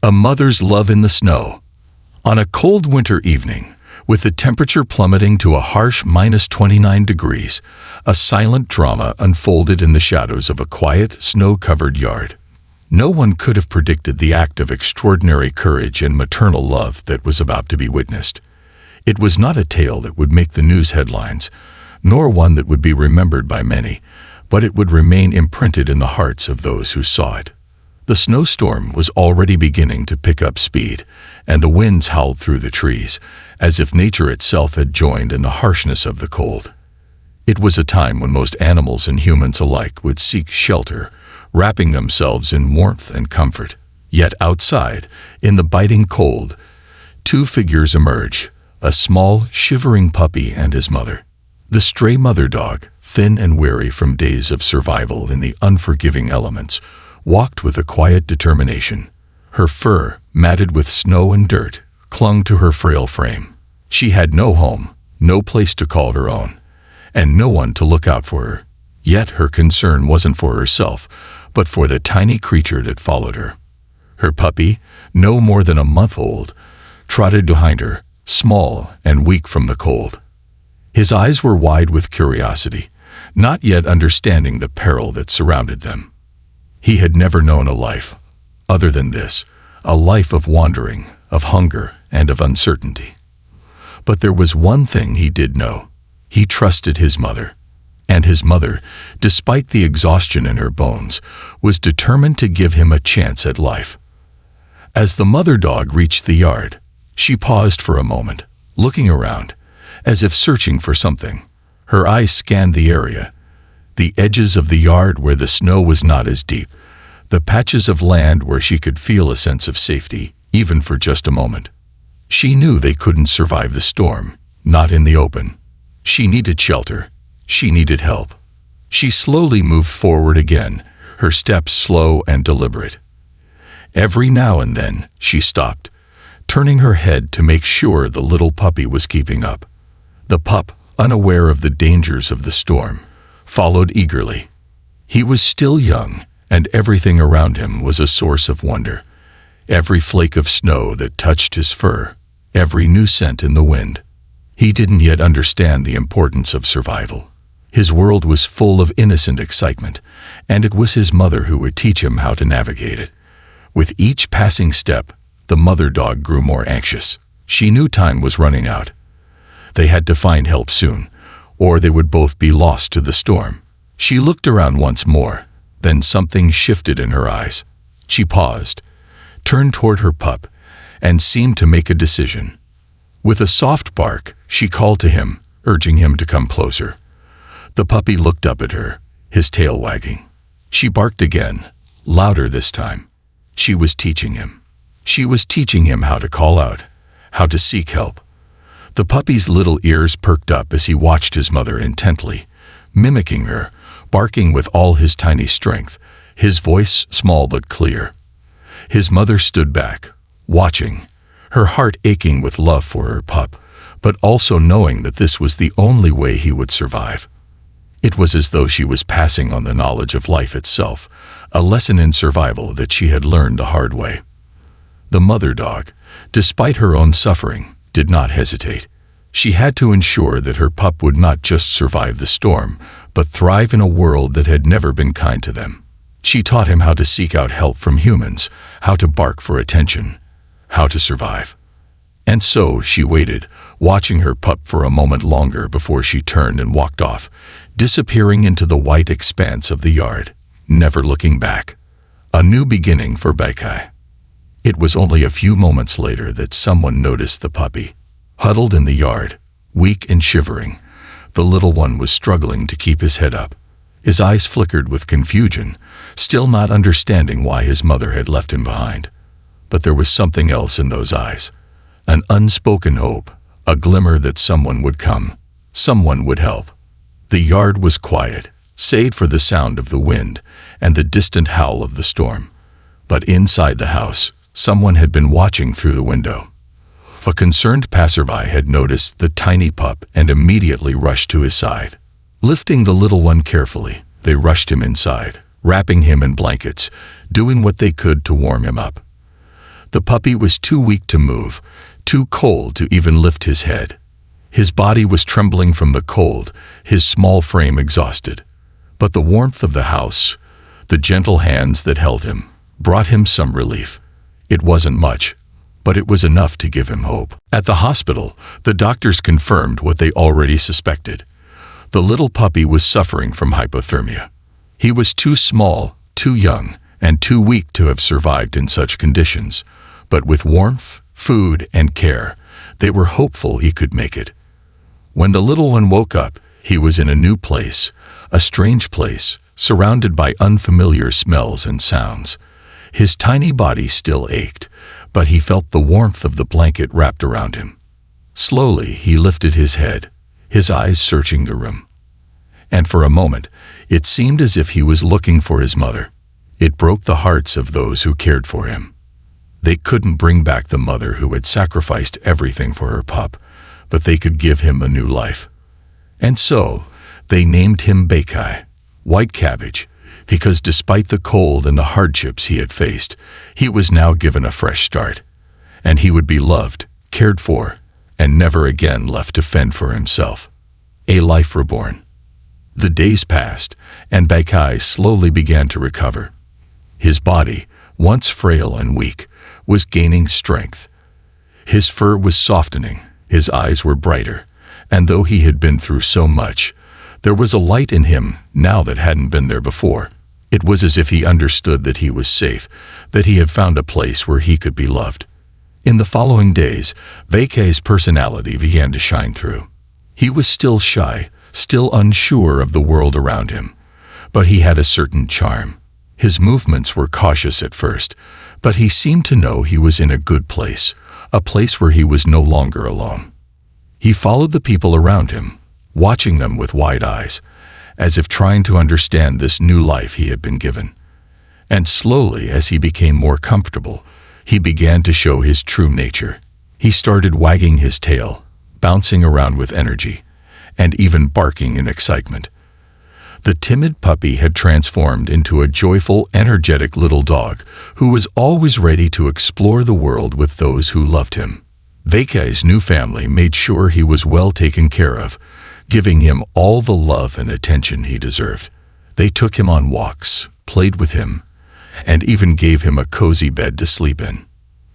A mother's love in the snow. On a cold winter evening, with the temperature plummeting to a harsh -29 degrees, a silent drama unfolded in the shadows of a quiet, snow-covered yard. No one could have predicted the act of extraordinary courage and maternal love that was about to be witnessed. It was not a tale that would make the news headlines, nor one that would be remembered by many, but it would remain imprinted in the hearts of those who saw it. The snowstorm was already beginning to pick up speed, and the winds howled through the trees, as if nature itself had joined in the harshness of the cold. It was a time when most animals and humans alike would seek shelter, wrapping themselves in warmth and comfort. Yet outside, in the biting cold, two figures emerge, a small, shivering puppy and his mother. The stray mother dog, thin and weary from days of survival in the unforgiving elements, walked with a quiet determination. Her fur, matted with snow and dirt, clung to her frail frame. She had no home, no place to call her own, and no one to look out for her. Yet her concern wasn't for herself, but for the tiny creature that followed her. Her puppy, no more than a month old, trotted behind her, small and weak from the cold. His eyes were wide with curiosity, not yet understanding the peril that surrounded them. He had never known a life other than this, a life of wandering, of hunger, and of uncertainty. But there was one thing he did know. He trusted his mother. And his mother, despite the exhaustion in her bones, was determined to give him a chance at life. As the mother dog reached the yard, she paused for a moment, looking around, as if searching for something. Her eyes scanned the area, the edges of the yard where the snow was not as deep, the patches of land where she could feel a sense of safety, even for just a moment. She knew they couldn't survive the storm, not in the open. She needed shelter. She needed help. She slowly moved forward again, her steps slow and deliberate. Every now and then, she stopped, turning her head to make sure the little puppy was keeping up. The pup, unaware of the dangers of the storm, followed eagerly. He was still young, and everything around him was a source of wonder. Every flake of snow that touched his fur, every new scent in the wind. He didn't yet understand the importance of survival. His world was full of innocent excitement, and it was his mother who would teach him how to navigate it. With each passing step, the mother dog grew more anxious. She knew time was running out. They had to find help soon, or they would both be lost to the storm. She looked around once more, then something shifted in her eyes. She paused, turned toward her pup, and seemed to make a decision. With a soft bark, she called to him, urging him to come closer. The puppy looked up at her, his tail wagging. She barked again, louder this time. She was teaching him. She was teaching him how to call out, how to seek help. The puppy's little ears perked up as he watched his mother intently, mimicking her, barking with all his tiny strength, his voice small but clear. His mother stood back, watching, her heart aching with love for her pup, but also knowing that this was the only way he would survive. It was as though she was passing on the knowledge of life itself, a lesson in survival that she had learned the hard way. The mother dog, despite her own suffering, did not hesitate. She had to ensure that her pup would not just survive the storm, but thrive in a world that had never been kind to them. She taught him how to seek out help from humans, how to bark for attention, how to survive. And so she waited, watching her pup for a moment longer before she turned and walked off, disappearing into the white expanse of the yard, never looking back. A new beginning for Baikai. It was only a few moments later that someone noticed the puppy. Huddled in the yard, weak and shivering, the little one was struggling to keep his head up. His eyes flickered with confusion, still not understanding why his mother had left him behind. But there was something else in those eyes, an unspoken hope, a glimmer that someone would come, someone would help. The yard was quiet, save for the sound of the wind and the distant howl of the storm. But inside the house, someone had been watching through the window. A concerned passerby had noticed the tiny pup and immediately rushed to his side. Lifting the little one carefully, they rushed him inside, wrapping him in blankets, doing what they could to warm him up. The puppy was too weak to move, too cold to even lift his head. His body was trembling from the cold, his small frame exhausted. But the warmth of the house, the gentle hands that held him, brought him some relief. It wasn't much, but it was enough to give him hope. At the hospital, the doctors confirmed what they already suspected. The little puppy was suffering from hypothermia. He was too small, too young, and too weak to have survived in such conditions. But with warmth, food, and care, they were hopeful he could make it. When the little one woke up, he was in a new place, a strange place, surrounded by unfamiliar smells and sounds. His tiny body still ached, but he felt the warmth of the blanket wrapped around him. Slowly, he lifted his head, his eyes searching the room. And for a moment, it seemed as if he was looking for his mother. It broke the hearts of those who cared for him. They couldn't bring back the mother who had sacrificed everything for her pup, but they could give him a new life. And so, they named him Beikai, White Cabbage, because despite the cold and the hardships he had faced, he was now given a fresh start. And he would be loved, cared for, and never again left to fend for himself. A life reborn. The days passed, and Beikai slowly began to recover. His body, once frail and weak, was gaining strength. His fur was softening, his eyes were brighter, and though he had been through so much, there was a light in him now that hadn't been there before. It was as if he understood that he was safe, that he had found a place where he could be loved. In the following days, Beikai's personality began to shine through. He was still shy, still unsure of the world around him, but he had a certain charm. His movements were cautious at first, but he seemed to know he was in a good place, a place where he was no longer alone. He followed the people around him, watching them with wide eyes, as if trying to understand this new life he had been given. And slowly, as he became more comfortable, he began to show his true nature. He started wagging his tail, bouncing around with energy, and even barking in excitement. The timid puppy had transformed into a joyful, energetic little dog who was always ready to explore the world with those who loved him. Beikai's new family made sure he was well taken care of, giving him all the love and attention he deserved. They took him on walks, played with him, and even gave him a cozy bed to sleep in.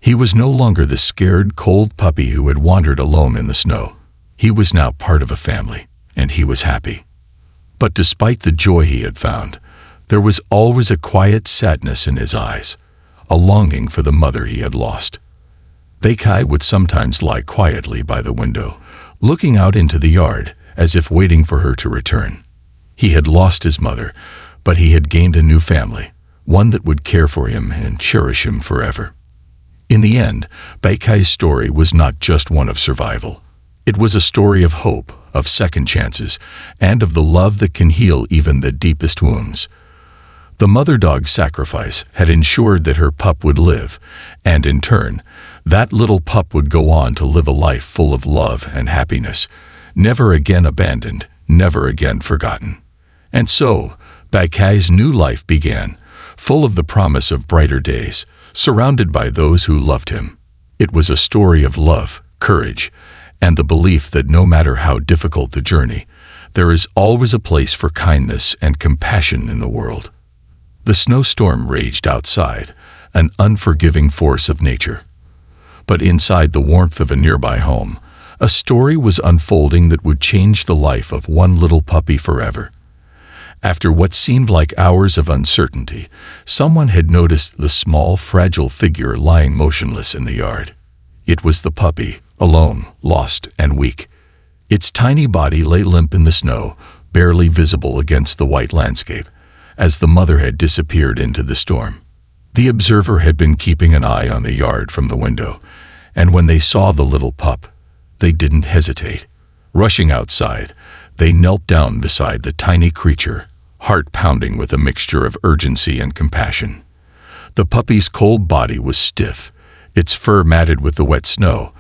He was no longer the scared, cold puppy who had wandered alone in the snow. He was now part of a family, and he was happy. But despite the joy he had found, there was always a quiet sadness in his eyes, a longing for the mother he had lost. Beikai would sometimes lie quietly by the window, looking out into the yard, as if waiting for her to return. He had lost his mother, but he had gained a new family, one that would care for him and cherish him forever. In the end, Beikai's story was not just one of survival. It was a story of hope, of second chances, and of the love that can heal even the deepest wounds. The mother dog's sacrifice had ensured that her pup would live, and in turn, that little pup would go on to live a life full of love and happiness, never again abandoned, never again forgotten. And so, Beikai's new life began, full of the promise of brighter days, surrounded by those who loved him. It was a story of love, courage, and the belief that no matter how difficult the journey, there is always a place for kindness and compassion in the world. The snowstorm raged outside, an unforgiving force of nature. But inside the warmth of a nearby home, a story was unfolding that would change the life of one little puppy forever. After what seemed like hours of uncertainty, someone had noticed the small, fragile figure lying motionless in the yard. It was the puppy, alone, lost, and weak. Its tiny body lay limp in the snow, barely visible against the white landscape, as the mother had disappeared into the storm. The observer had been keeping an eye on the yard from the window, and when they saw the little pup, they didn't hesitate. Rushing outside, they knelt down beside the tiny creature, heart pounding with a mixture of urgency and compassion. The puppy's cold body was stiff, its fur matted with the wet snow,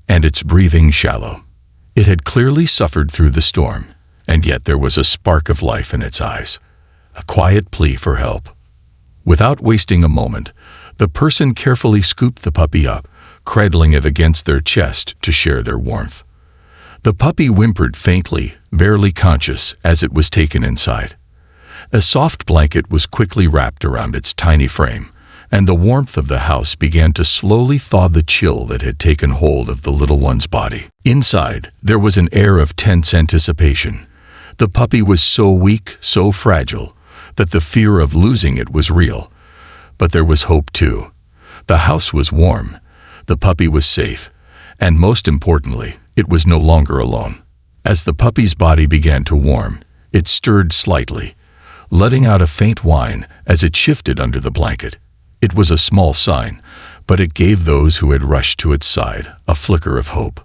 and its breathing shallow. It had clearly suffered through the storm, and yet there was a spark of life in its eyes, a quiet plea for help. Without wasting a moment, The person carefully scooped the puppy up, cradling it against their chest to share their warmth. The puppy whimpered faintly, barely conscious, as it was taken inside. A soft blanket was quickly wrapped around its tiny frame, and the warmth of the house began to slowly thaw the chill that had taken hold of the little one's body. Inside, there was an air of tense anticipation. The puppy was so weak, so fragile, that the fear of losing it was real. But there was hope too. The house was warm, the puppy was safe, and most importantly, it was no longer alone. As the puppy's body began to warm, it stirred slightly, letting out a faint whine as it shifted under the blanket. It was a small sign, but it gave those who had rushed to its side a flicker of hope.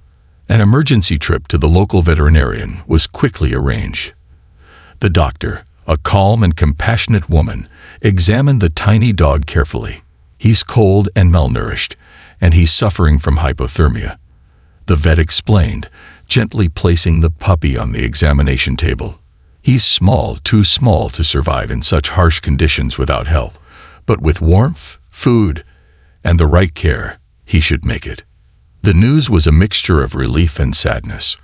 An emergency trip to the local veterinarian was quickly arranged. The doctor, a calm and compassionate woman, examined the tiny dog carefully. He's cold and malnourished, and he's suffering from hypothermia. The vet explained, gently placing the puppy on the examination table. He's small, too small to survive in such harsh conditions without help, but with warmth, food, and the right care, he should make it. The news was a mixture of relief and sadness.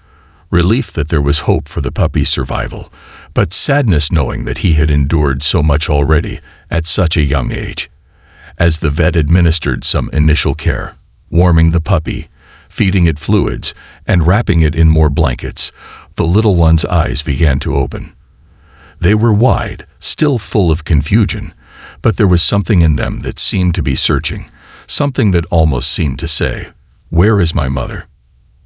Relief that there was hope for the puppy's survival, but sadness knowing that he had endured so much already at such a young age. As the vet administered some initial care, warming the puppy, feeding it fluids, and wrapping it in more blankets, the little one's eyes began to open. They were wide, still full of confusion, but there was something in them that seemed to be searching, something that almost seemed to say, "Where is my mother?"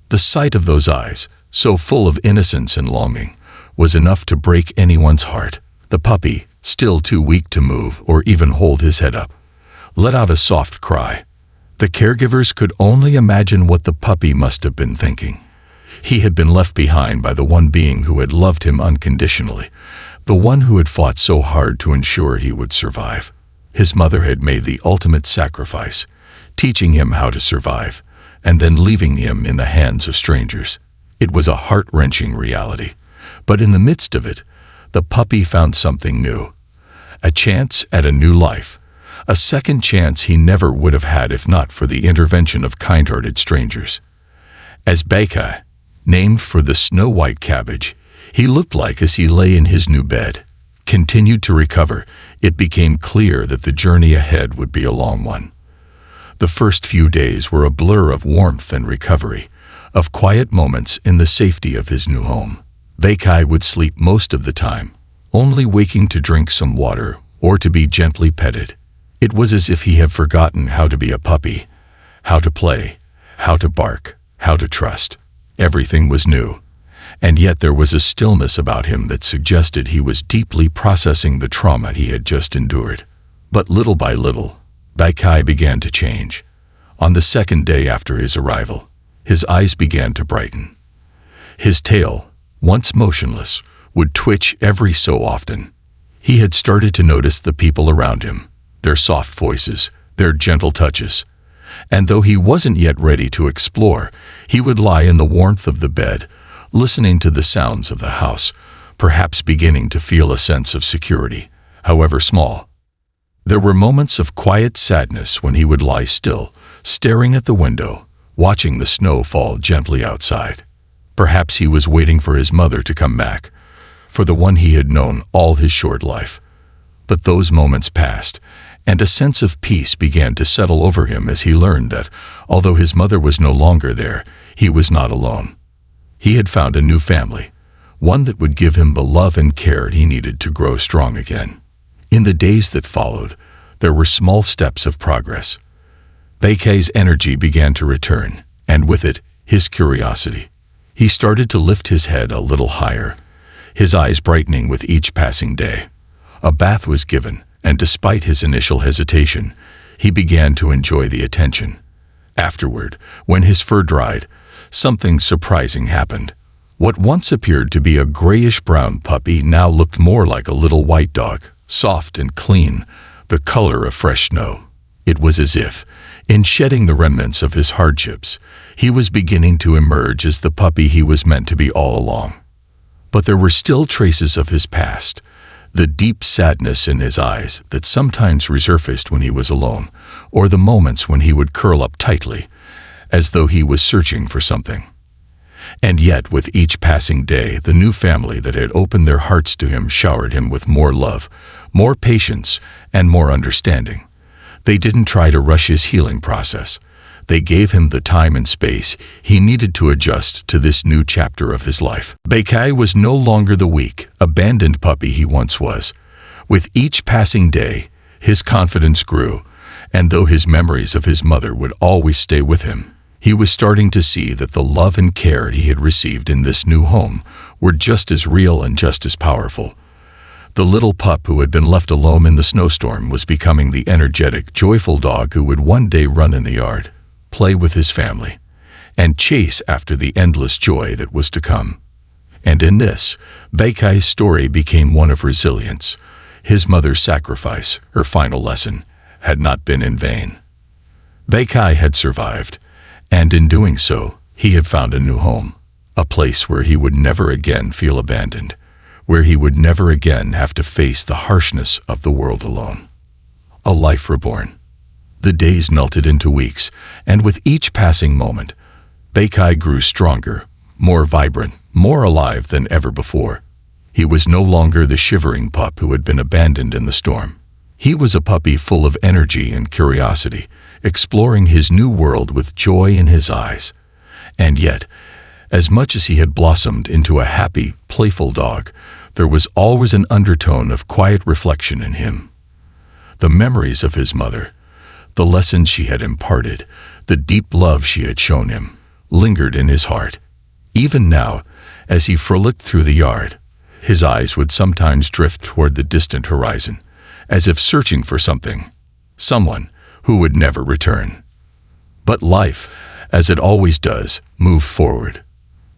The sight of those eyes, so full of innocence and longing, was enough to break anyone's heart. The puppy, still too weak to move or even hold his head up, let out a soft cry. The caregivers could only imagine what the puppy must have been thinking. He had been left behind by the one being who had loved him unconditionally, the one who had fought so hard to ensure he would survive. His mother had made the ultimate sacrifice, teaching him how to survive, and then leaving him in the hands of strangers. It was a heart-wrenching reality, but in the midst of it, the puppy found something new. A chance at a new life, a second chance he never would have had if not for the intervention of kind-hearted strangers. As Bakai, named for the snow-white cabbage, he looked like as he lay in his new bed, continued to recover, it became clear that the journey ahead would be a long one. The first few days were a blur of warmth and recovery, of quiet moments in the safety of his new home. Bakai would sleep most of the time, only waking to drink some water or to be gently petted. It was as if he had forgotten how to be a puppy, how to play, how to bark, how to trust. Everything was new, and yet there was a stillness about him that suggested he was deeply processing the trauma he had just endured. But little by little, Bakai began to change. On the second day after his arrival, his eyes began to brighten. His tail, once motionless, would twitch every so often. He had started to notice the people around him, their soft voices, their gentle touches. And though he wasn't yet ready to explore, he would lie in the warmth of the bed, listening to the sounds of the house, perhaps beginning to feel a sense of security, however small. There were moments of quiet sadness when he would lie still, staring at the window, watching the snow fall gently outside. Perhaps he was waiting for his mother to come back, for the one he had known all his short life. But those moments passed, and a sense of peace began to settle over him as he learned that, although his mother was no longer there, he was not alone. He had found a new family, one that would give him the love and care he needed to grow strong again. In the days that followed, there were small steps of progress. Bakai's energy began to return, and with it, his curiosity. He started to lift his head a little higher, his eyes brightening with each passing day. A bath was given, and despite his initial hesitation, he began to enjoy the attention. Afterward, when his fur dried, something surprising happened. What once appeared to be a grayish-brown puppy now looked more like a little white dog, soft and clean, the color of fresh snow. It was as if, in shedding the remnants of his hardships, he was beginning to emerge as the puppy he was meant to be all along. But there were still traces of his past, The deep sadness in his eyes that sometimes resurfaced when he was alone, or the moments when he would curl up tightly, as though he was searching for something. And yet, with each passing day, the new family that had opened their hearts to him showered him with more love, more patience, and more understanding. They didn't try to rush his healing process. They gave him the time and space he needed to adjust to this new chapter of his life. Bekai was no longer the weak, abandoned puppy he once was. With each passing day, his confidence grew, and though his memories of his mother would always stay with him, he was starting to see that the love and care he had received in this new home were just as real and just as powerful. The little pup who had been left alone in the snowstorm was becoming the energetic, joyful dog who would one day run in the yard, play with his family, and chase after the endless joy that was to come. And in this, Beikai's story became one of resilience. His mother's sacrifice, her final lesson, had not been in vain. Beikai had survived, and in doing so, he had found a new home, a place where he would never again feel abandoned, where he would never again have to face the harshness of the world alone. A life reborn. The days melted into weeks, and with each passing moment, Beikai grew stronger, more vibrant, more alive than ever before. He was no longer the shivering pup who had been abandoned in the storm. He was a puppy full of energy and curiosity, exploring his new world with joy in his eyes. And yet, as much as he had blossomed into a happy, playful dog, there was always an undertone of quiet reflection in him. The memories of his mother, the lessons she had imparted, the deep love she had shown him, lingered in his heart. Even now, as he frolicked through the yard, his eyes would sometimes drift toward the distant horizon, as if searching for something, someone who would never return. But life, as it always does, moved forward.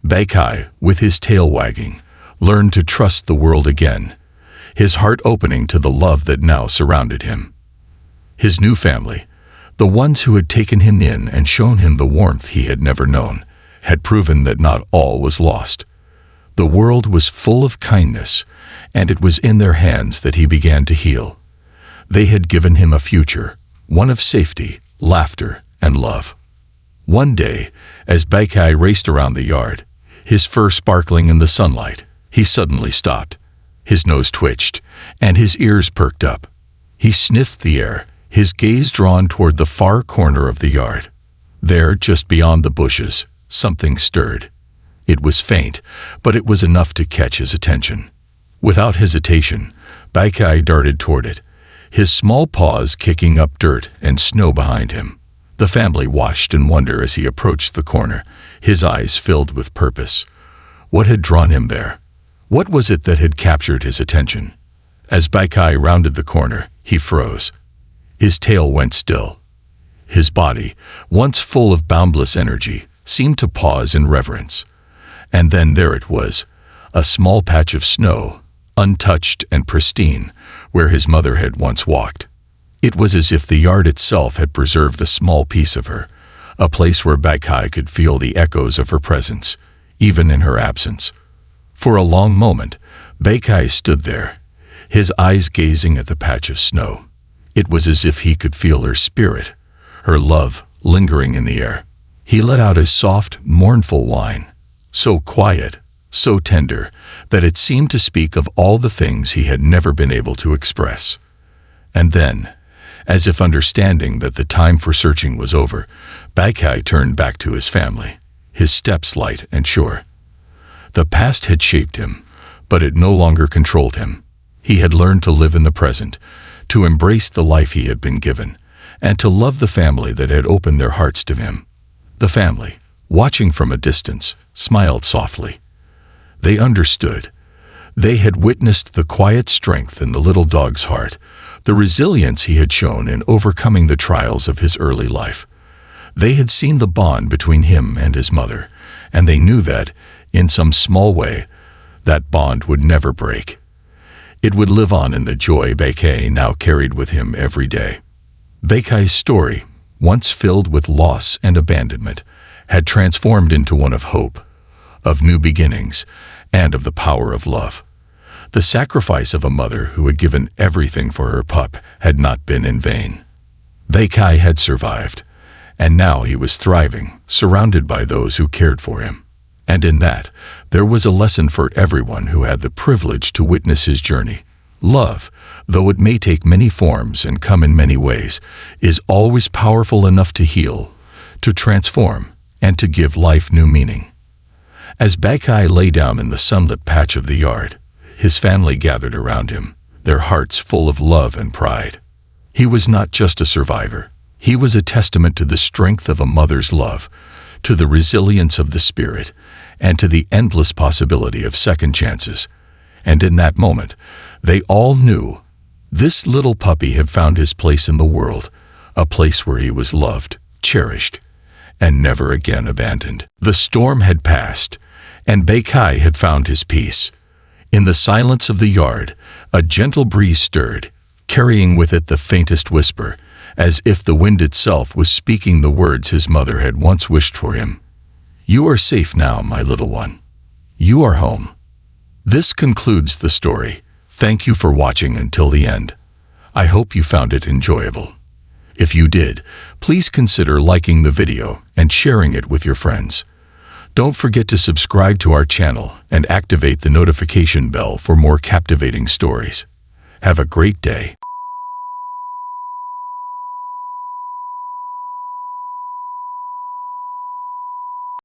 Beikai, with his tail wagging, learned to trust the world again, his heart opening to the love that now surrounded him. His new family, the ones who had taken him in and shown him the warmth he had never known, had proven that not all was lost. The world was full of kindness, and it was in their hands that he began to heal. They had given him a future, one of safety, laughter, and love. One day, as Beikai raced around the yard, his fur sparkling in the sunlight, he suddenly stopped. His nose twitched, and his ears perked up. He sniffed the air, his gaze drawn toward the far corner of the yard. There, just beyond the bushes, something stirred. It was faint, but it was enough to catch his attention. Without hesitation, Beikai darted toward it, his small paws kicking up dirt and snow behind him. The family watched in wonder as he approached the corner, his eyes filled with purpose. What had drawn him there? What was it that had captured his attention? As Beikai rounded the corner, he froze. His tail went still. His body, once full of boundless energy, seemed to pause in reverence. And then there it was, a small patch of snow, untouched and pristine, where his mother had once walked. It was as if the yard itself had preserved a small piece of her, a place where Beikai could feel the echoes of her presence, even in her absence. For a long moment, Beikai stood there, his eyes gazing at the patch of snow. It was as if he could feel her spirit, her love, lingering in the air. He let out a soft, mournful whine, so quiet, so tender, that it seemed to speak of all the things he had never been able to express. And then, as if understanding that the time for searching was over, Beikai turned back to his family, his steps light and sure. The past had shaped him, but it no longer controlled him. He had learned to live in the present, to embrace the life he had been given, and to love the family that had opened their hearts to him. The family, watching from a distance, smiled softly. They understood. They had witnessed the quiet strength in the little dog's heart, the resilience he had shown in overcoming the trials of his early life. They had seen the bond between him and his mother, and they knew that, in some small way, that bond would never break. It would live on in the joy Beikai now carried with him every day. Beikai's story, once filled with loss and abandonment, had transformed into one of hope, of new beginnings, and of the power of love. The sacrifice of a mother who had given everything for her pup had not been in vain. Bekai had survived, and now he was thriving, surrounded by those who cared for him. And in that, there was a lesson for everyone who had the privilege to witness his journey. Love, though it may take many forms and come in many ways, is always powerful enough to heal, to transform, and to give life new meaning. As Bekai lay down in the sunlit patch of the yard, his family gathered around him, their hearts full of love and pride. He was not just a survivor. He was a testament to the strength of a mother's love, to the resilience of the spirit, and to the endless possibility of second chances. And in that moment, they all knew this little puppy had found his place in the world, a place where he was loved, cherished, and never again abandoned. The storm had passed, and Bekai had found his peace. In the silence of the yard, a gentle breeze stirred, carrying with it the faintest whisper, as if the wind itself was speaking the words his mother had once wished for him. "You are safe now, my little one. You are home." This concludes the story. Thank you for watching until the end. I hope you found it enjoyable. If you did, please consider liking the video and sharing it with your friends. Don't forget to subscribe to our channel and activate the notification bell for more captivating stories. Have a great day.